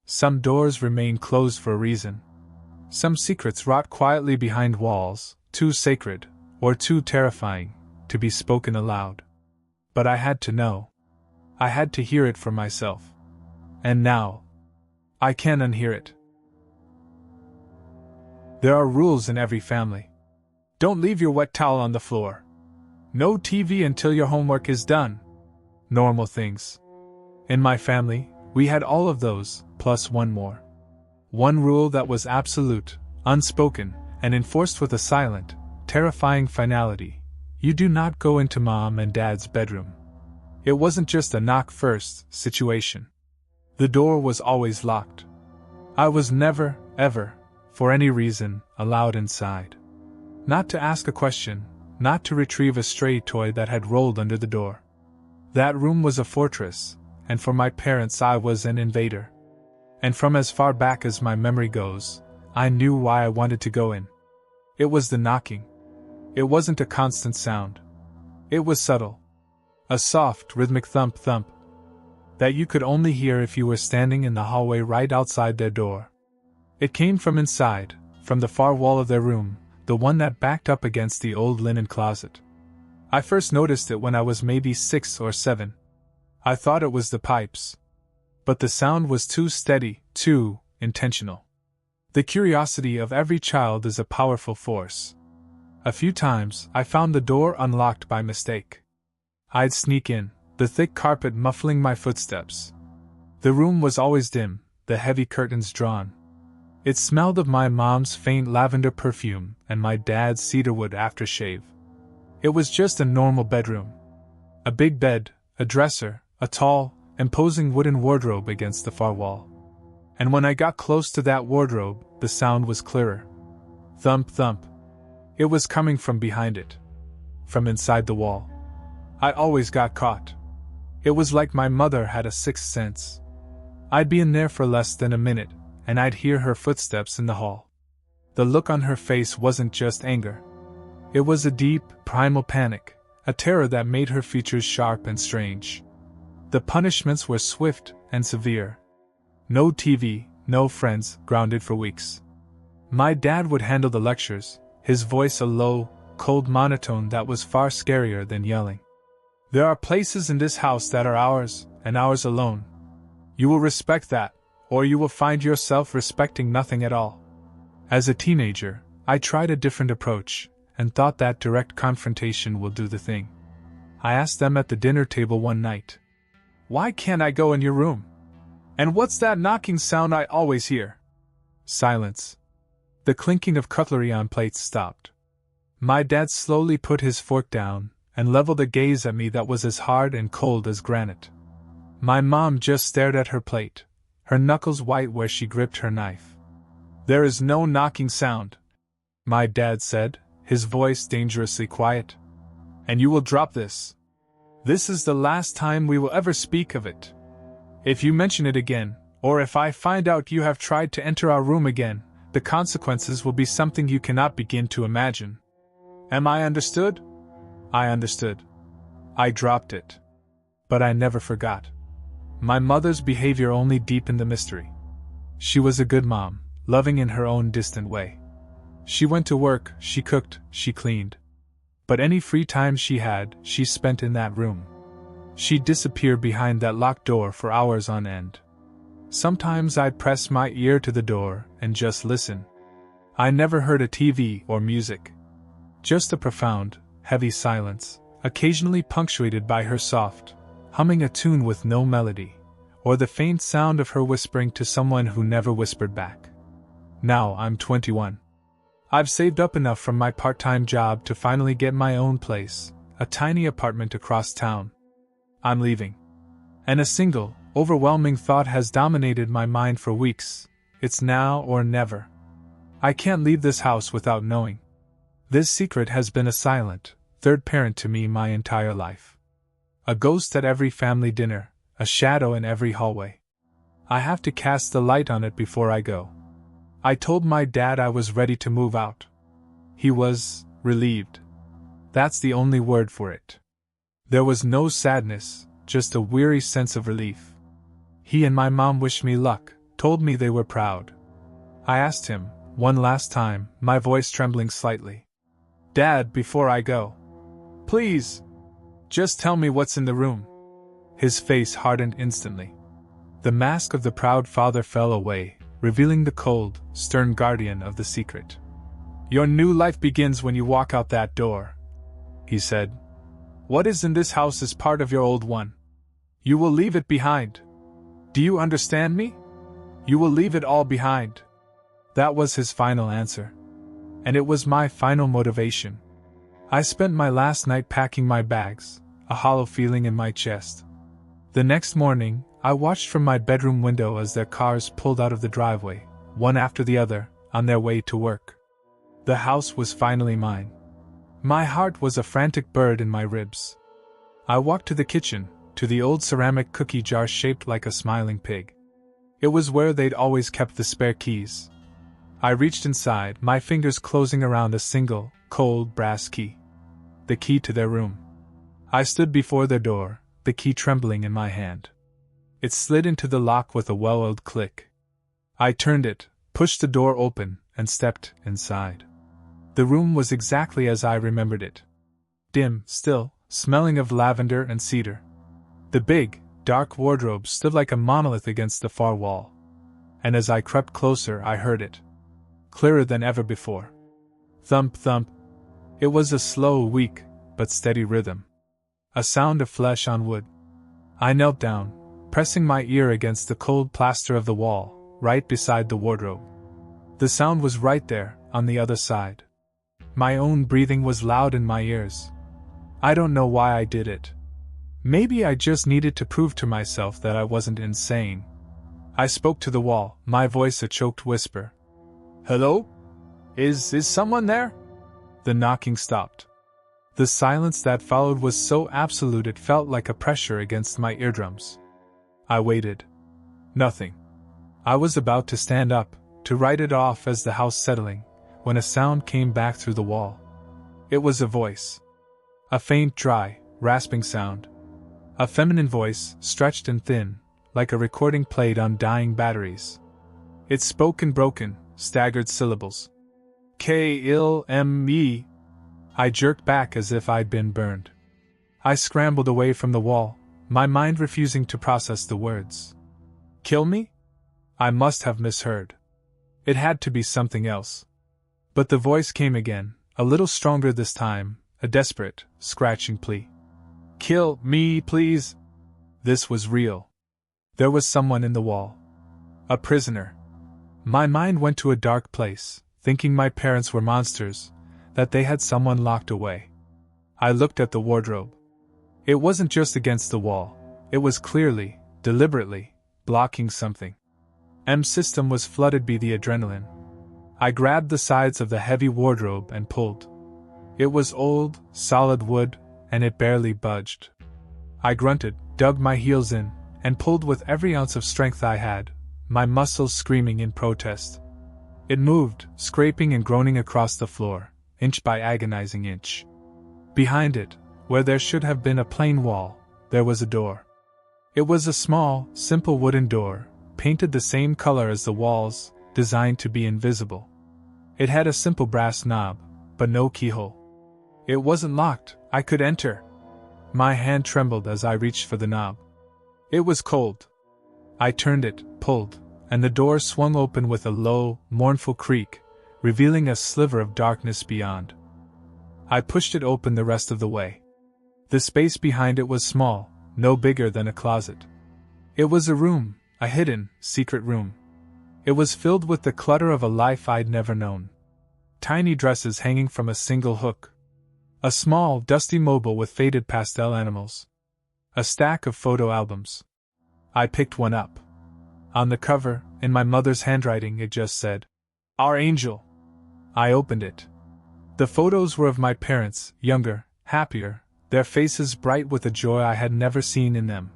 Some doors remain closed for a reason. Some secrets rot quietly behind walls, too sacred, or too terrifying, to be spoken aloud. But I had to know. I had to hear it for myself. And now, I can't unhear it. There are rules in every family. Don't leave your wet towel on the floor. No TV until your homework is done. Normal things. In my family, we had all of those, plus one more. One rule that was absolute, unspoken, and enforced with a silent, terrifying finality. You do not go into Mom and Dad's bedroom. It wasn't just a knock first situation. The door was always locked. I was never, ever, for any reason, allowed inside. Not to ask a question, not to retrieve a stray toy that had rolled under the door. That room was a fortress, and for my parents I was an invader. And from as far back as my memory goes, I knew why I wanted to go in. It was the knocking. It wasn't a constant sound. It was subtle. A soft, rhythmic thump-thump that you could only hear if you were standing in the hallway right outside their door. It came from inside, from the far wall of their room, the one that backed up against the old linen closet. I first noticed it when I was maybe 6 or 7. I thought it was the pipes. But the sound was too steady, too intentional. The curiosity of every child is a powerful force. A few times, I found the door unlocked by mistake. I'd sneak in, the thick carpet muffling my footsteps. The room was always dim, the heavy curtains drawn. It smelled of my mom's faint lavender perfume and my dad's cedarwood aftershave. It was just a normal bedroom. A big bed, a dresser, a tall, imposing wooden wardrobe against the far wall. And when I got close to that wardrobe, the sound was clearer. Thump thump. It was coming from behind it. From inside the wall. I always got caught. It was like my mother had a sixth sense. I'd be in there for less than a minute, and I'd hear her footsteps in the hall. The look on her face wasn't just anger. It was a deep, primal panic, a terror that made her features sharp and strange. The punishments were swift and severe. No TV, no friends, grounded for weeks. My dad would handle the lectures, his voice a low, cold monotone that was far scarier than yelling. There are places in this house that are ours, and ours alone. You will respect that, or you will find yourself respecting nothing at all. As a teenager, I tried a different approach, and thought that direct confrontation will do the thing. I asked them at the dinner table one night, "Why can't I go in your room? And what's that knocking sound I always hear?" Silence. The clinking of cutlery on plates stopped. My dad slowly put his fork down, and leveled a gaze at me that was as hard and cold as granite. My mom just stared at her plate, her knuckles white where she gripped her knife. "There is no knocking sound," my dad said, his voice dangerously quiet. "And you will drop this. This is the last time we will ever speak of it. If you mention it again, or if I find out you have tried to enter our room again, the consequences will be something you cannot begin to imagine. Am I understood?" I understood. I dropped it. But I never forgot. My mother's behavior only deepened the mystery. She was a good mom, loving in her own distant way. She went to work, she cooked, she cleaned. But any free time she had, she spent in that room. She'd disappear behind that locked door for hours on end. Sometimes I'd press my ear to the door and just listen. I never heard a TV or music. Just a profound, heavy silence, occasionally punctuated by her soft, humming a tune with no melody, or the faint sound of her whispering to someone who never whispered back. Now I'm 21. I've saved up enough from my part-time job to finally get my own place, a tiny apartment across town. I'm leaving. And a single, overwhelming thought has dominated my mind for weeks. It's now or never. I can't leave this house without knowing. This secret has been a silent, third parent to me my entire life. A ghost at every family dinner, a shadow in every hallway. I have to cast the light on it before I go. I told my dad I was ready to move out. He was relieved. That's the only word for it. There was no sadness, just a weary sense of relief. He and my mom wished me luck, told me they were proud. I asked him, one last time, my voice trembling slightly. Dad, before I go, please, just tell me what's in the room. His face hardened instantly. The mask of the proud father fell away, revealing the cold, stern guardian of the secret. Your new life begins when you walk out that door, he said. What is in this house is part of your old one. You will leave it behind. Do you understand me? You will leave it all behind. That was his final answer. And it was my final motivation. I spent my last night packing my bags, a hollow feeling in my chest. The next morning, I watched from my bedroom window as their cars pulled out of the driveway, one after the other, on their way to work. The house was finally mine. My heart was a frantic bird in my ribs. I walked to the kitchen, to the old ceramic cookie jar shaped like a smiling pig. It was where they'd always kept the spare keys. I reached inside, my fingers closing around a single, cold brass key. The key to their room. I stood before their door, the key trembling in my hand. It slid into the lock with a well-oiled click. I turned it, pushed the door open, and stepped inside. The room was exactly as I remembered it. Dim, still, smelling of lavender and cedar. The big, dark wardrobe stood like a monolith against the far wall. And as I crept closer, I heard it. Clearer than ever before. Thump, thump. It was a slow, weak, but steady rhythm. A sound of flesh on wood. I knelt down, pressing my ear against the cold plaster of the wall, right beside the wardrobe. The sound was right there, on the other side. My own breathing was loud in my ears. I don't know why I did it. Maybe I just needed to prove to myself that I wasn't insane. I spoke to the wall, my voice a choked whisper. Hello? Is someone there? The knocking stopped. The silence that followed was so absolute it felt like a pressure against my eardrums. I waited. Nothing. I was about to stand up, to write it off as the house settling, when a sound came back through the wall. It was a voice. A faint, dry, rasping sound. A feminine voice, stretched and thin, like a recording played on dying batteries. It spoke in broken, staggered syllables. K-I-L-M-E. I jerked back as if I'd been burned. I scrambled away from the wall, my mind refusing to process the words. Kill me? I must have misheard. It had to be something else. But the voice came again, a little stronger this time, a desperate, scratching plea. Kill me, please. This was real. There was someone in the wall. A prisoner. My mind went to a dark place, thinking my parents were monsters, that they had someone locked away. I looked at the wardrobe. It wasn't just against the wall, it was clearly, deliberately, blocking something. M's system was flooded by the adrenaline. I grabbed the sides of the heavy wardrobe and pulled. It was old, solid wood, and it barely budged. I grunted, dug my heels in, and pulled with every ounce of strength I had, my muscles screaming in protest. It moved, scraping and groaning across the floor, inch by agonizing inch. Behind it, where there should have been a plain wall, there was a door. It was a small, simple wooden door, painted the same color as the walls, designed to be invisible. It had a simple brass knob, but no keyhole. It wasn't locked, I could enter. My hand trembled as I reached for the knob. It was cold. I turned it, pulled, and the door swung open with a low, mournful creak, revealing a sliver of darkness beyond. I pushed it open the rest of the way. The space behind it was small, no bigger than a closet. It was a room, a hidden, secret room. It was filled with the clutter of a life I'd never known. Tiny dresses hanging from a single hook. A small, dusty mobile with faded pastel animals. A stack of photo albums. I picked one up. On the cover, in my mother's handwriting, it just said, Our Angel. I opened it. The photos were of my parents, younger, happier, their faces bright with a joy I had never seen in them.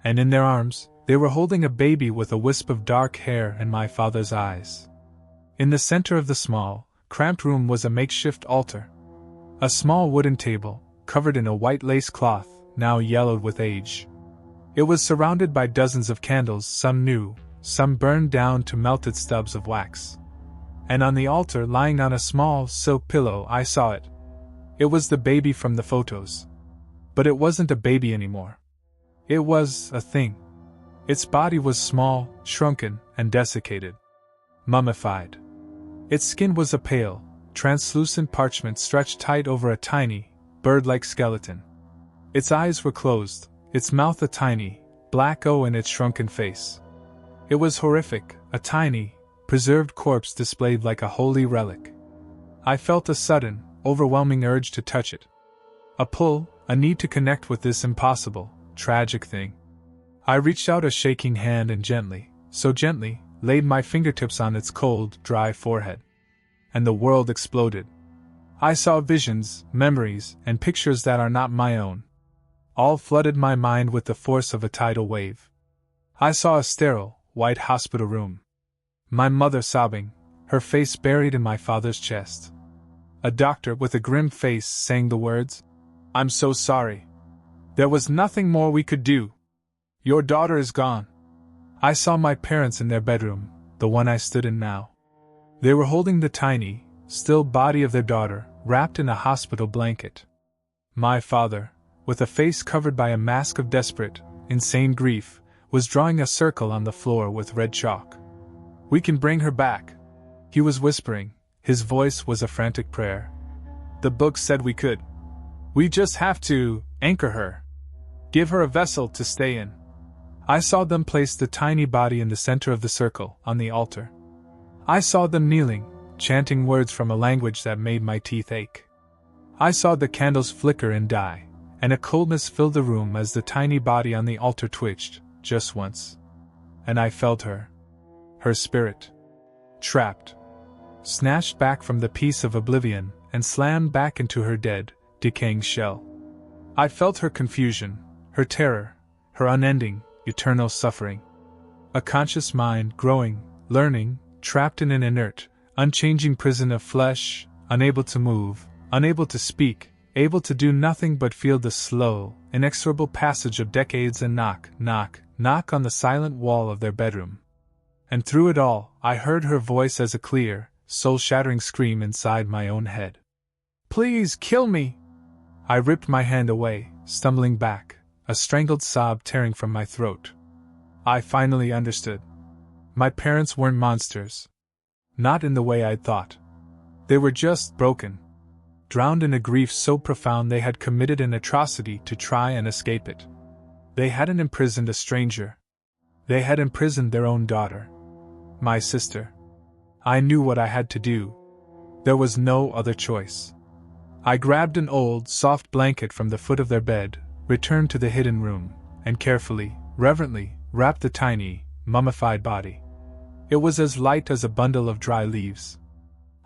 And in their arms, they were holding a baby with a wisp of dark hair and my father's eyes. In the center of the small, cramped room was a makeshift altar. A small wooden table, covered in a white lace cloth, now yellowed with age. It was surrounded by dozens of candles, some new, some burned down to melted stubs of wax. And on the altar, lying on a small silk pillow, I saw it. It was the baby from the photos. But it wasn't a baby anymore. It was a thing. Its body was small, shrunken, and desiccated. Mummified. Its skin was a pale, translucent parchment stretched tight over a tiny, bird-like skeleton. Its eyes were closed, its mouth a tiny, black O in its shrunken face. It was horrific, a tiny, preserved corpse displayed like a holy relic. I felt a sudden, overwhelming urge to touch it. A pull, a need to connect with this impossible, tragic thing. I reached out a shaking hand and gently, so gently, laid my fingertips on its cold, dry forehead. And the world exploded. I saw visions, memories, and pictures that are not my own. All flooded my mind with the force of a tidal wave. I saw a sterile, white hospital room. My mother sobbing, her face buried in my father's chest. A doctor with a grim face saying the words, "I'm so sorry. There was nothing more we could do. Your daughter is gone." I saw my parents in their bedroom, the one I stood in now. They were holding the tiny, still body of their daughter, wrapped in a hospital blanket. My father, with a face covered by a mask of desperate, insane grief, was drawing a circle on the floor with red chalk. "We can bring her back," he was whispering. His voice was a frantic prayer. "The book said we could. We just have to anchor her. Give her a vessel to stay in." I saw them place the tiny body in the center of the circle, on the altar. I saw them kneeling, chanting words from a language that made my teeth ache. I saw the candles flicker and die, and a coldness filled the room as the tiny body on the altar twitched, just once. And I felt her. Her spirit. Trapped. Snatched back from the peace of oblivion, and slammed back into her dead, decaying shell. I felt her confusion, her terror, her unending, eternal suffering. A conscious mind growing, learning, trapped in an inert, unchanging prison of flesh, unable to move, unable to speak, able to do nothing but feel the slow, inexorable passage of decades and knock, knock, knock on the silent wall of their bedroom. And through it all, I heard her voice as a clear, soul-shattering scream inside my own head. "Please kill me!" I ripped my hand away, stumbling back, a strangled sob tearing from my throat. I finally understood. My parents weren't monsters. Not in the way I'd thought. They were just broken. Drowned in a grief so profound they had committed an atrocity to try and escape it. They hadn't imprisoned a stranger. They had imprisoned their own daughter. My sister. I knew what I had to do. There was no other choice. I grabbed an old, soft blanket from the foot of their bed, returned to the hidden room, and carefully, reverently, wrapped the tiny, mummified body. It was as light as a bundle of dry leaves.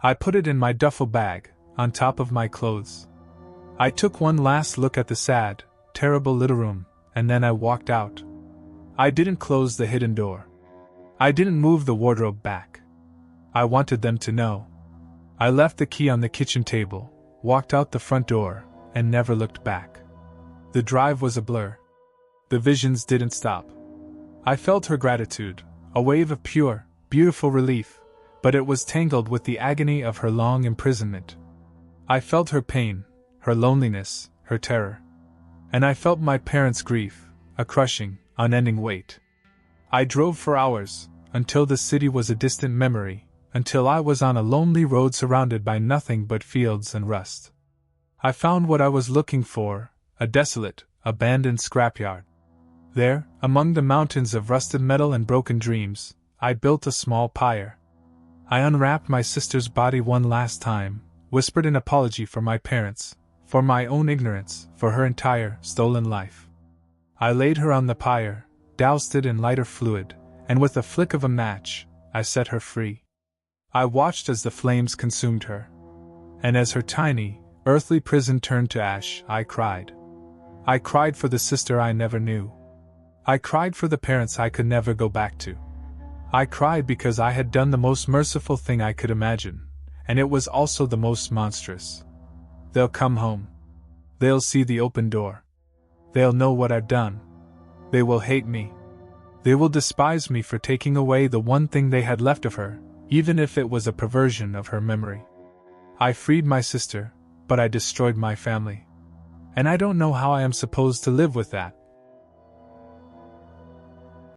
I put it in my duffel bag, on top of my clothes. I took one last look at the sad, terrible little room, and then I walked out. I didn't close the hidden door. I didn't move the wardrobe back. I wanted them to know. I left the key on the kitchen table, walked out the front door, and never looked back. The drive was a blur. The visions didn't stop. I felt her gratitude, a wave of pure, beautiful relief, but it was tangled with the agony of her long imprisonment. I felt her pain, her loneliness, her terror. And I felt my parents' grief, a crushing, unending weight. I drove for hours, until the city was a distant memory, until I was on a lonely road surrounded by nothing but fields and rust. I found what I was looking for, a desolate, abandoned scrapyard. There, among the mountains of rusted metal and broken dreams, I built a small pyre. I unwrapped my sister's body one last time, whispered an apology for my parents, for my own ignorance, for her entire, stolen life. I laid her on the pyre, doused it in lighter fluid, and with a flick of a match, I set her free. I watched as the flames consumed her. And as her tiny, earthly prison turned to ash, I cried. I cried for the sister I never knew. I cried for the parents I could never go back to. I cried because I had done the most merciful thing I could imagine, and it was also the most monstrous. They'll come home. They'll see the open door. They'll know what I've done. They will hate me. They will despise me for taking away the one thing they had left of her, even if it was a perversion of her memory. I freed my sister, but I destroyed my family. And I don't know how I am supposed to live with that.